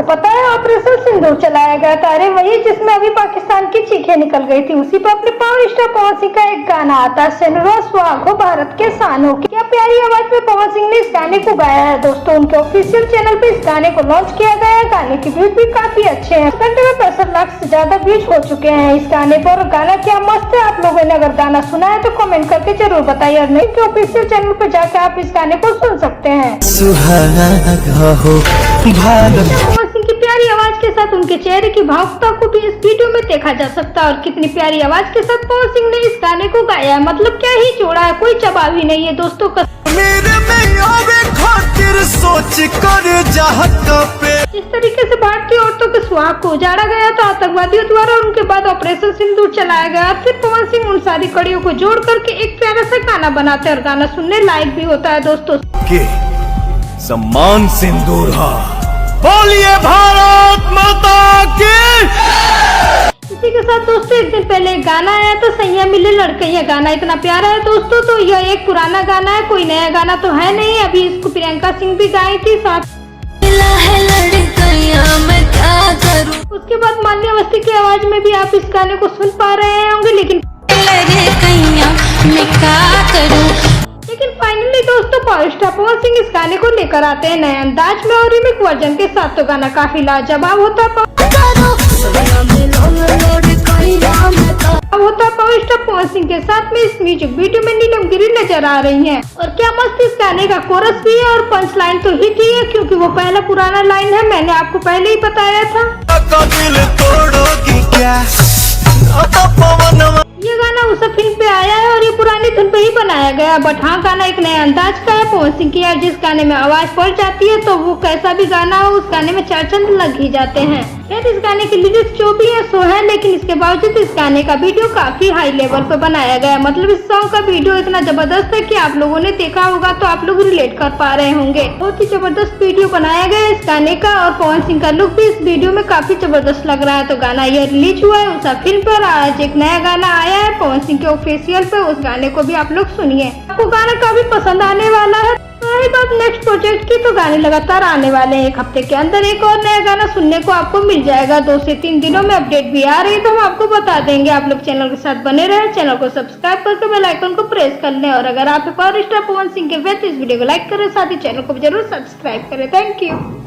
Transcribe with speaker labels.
Speaker 1: आपको पता है ऑपरेशन सिंदूर चलाया गया था, अरे वही जिसमें अभी पाकिस्तान की चीखें निकल गई थी, उसी पर अपने पावर स्टार पवन सिंह का एक गाना आता है, सिंदूर सुहाग हो भारत के शानों की। क्या प्यारी आवाज में पवन सिंह ने इस गाने को गाया है दोस्तों। उनके ऑफिशियल चैनल पे इस गाने को लॉन्च किया गया है। गाने के व्यूज भी काफी अच्छे हैं, घंटे में 65 लाख से ज्यादा व्यूज हो चुके हैं इस गाने पर। गाना क्या मस्त है। आप लोगों ने अगर गाना सुना है तो कमेंट करके जरूर बताइए, और नहीं तो ऑफिशियल चैनल पर जाकर आप इस गाने को सुन सकते हैं। पवन सिंह की प्यारी आवाज के साथ उनके चेहरे की भावुकता को भी इस वीडियो में देखा जा सकता है, और कितनी प्यारी आवाज के साथ पवन सिंह ने इस गाने को गाया है। मतलब क्या ही जोड़ा है, कोई जवाब ही नहीं है दोस्तों।
Speaker 2: सोच कर
Speaker 1: इस तरीके से भारतीय औरतों के सुहाग को उजाड़ा गया था आतंकवादियों द्वारा, और उनके बाद ऑपरेशन सिंदूर चलाया गया। फिर पवन सिंह उन सारी कड़ियों को जोड़ करके एक प्यारा सा गाना बनाते हैं, और गाना सुनने लायक भी होता है दोस्तों।
Speaker 2: सम्मान सिंदूर बोलिए भारत माता की।
Speaker 1: इसी के साथ दोस्तों एक दिन पहले एक गाना आया था, सैया मिले लड़कैया। गाना इतना प्यारा है दोस्तों, तो यह एक पुराना गाना है, कोई नया गाना तो है नहीं। अभी इसको प्रियंका सिंह भी गाई थी साथ। उसके बाद मान्य अवस्थी की आवाज में भी आप इस गाने को सुन पा रहे होंगे। लेकिन फाइनली दोस्तों पावर स्टार पवन सिंह इस गाने को लेकर आते हैं नए अंदाज में और रिमिक्स वर्जन के साथ। तो गाना काफी लाजवाब होता है। पावर स्टार पवन सिंह के साथ में इस म्यूजिक वीडियो में नीलम गिरी नजर आ रही हैं, और क्या मस्त इस गाने का कोरस भी है, और पंच लाइन तो हिट ही है, क्योंकि वो पहला पुराना लाइन है, मैंने आपको पहले ही बताया था। ये गाना उस फिल्म पे आया है और ये पुरानी धुन पे ही बनाया गया, बट हाँ गाना एक नए अंदाज का है पवन सिंह की। जिस गाने में आवाज पड़ जाती है तो वो कैसा भी गाना हो उस गाने में चार चंद लग ही जाते हैं। खैर इस गाने की लिरिक्स जो भी है सो है, लेकिन इसके बावजूद इस गाने का वीडियो काफी हाई लेवल पे बनाया गया है। मतलब इस सॉन्ग का वीडियो इतना जबरदस्त है कि आप लोगों ने देखा होगा तो आप लोग रिलेट कर पा रहे होंगे। बहुत ही जबरदस्त वीडियो बनाया गया है इस गाने का, और पवन सिंह का लुक भी इस वीडियो में काफी जबरदस्त लग रहा है। तो गाना यह रिलीज हुआ है उस फिल्म पर, आज एक नया गाना आया है पवन सिंह के ऑफिशियल पे, उस गाने को भी आप लोग सुनिए, आपको गाना काफी पसंद आने वाला है। रही बात नेक्स्ट प्रोजेक्ट की, तो गाने लगातार आने वाले हैं। एक हफ्ते के अंदर एक और नया गाना सुनने को आपको मिल जाएगा। 2 से 3 दिनों में अपडेट भी आ रही है तो हम आपको बता देंगे। आप लोग चैनल के साथ बने रहे, चैनल को सब्सक्राइब करके बेल आइकन को प्रेस कर लें, और अगर आप पावर स्टार पवन सिंह के फैन तो इस वीडियो को लाइक करें, साथ ही चैनल को जरूर सब्सक्राइब करें। Thank you.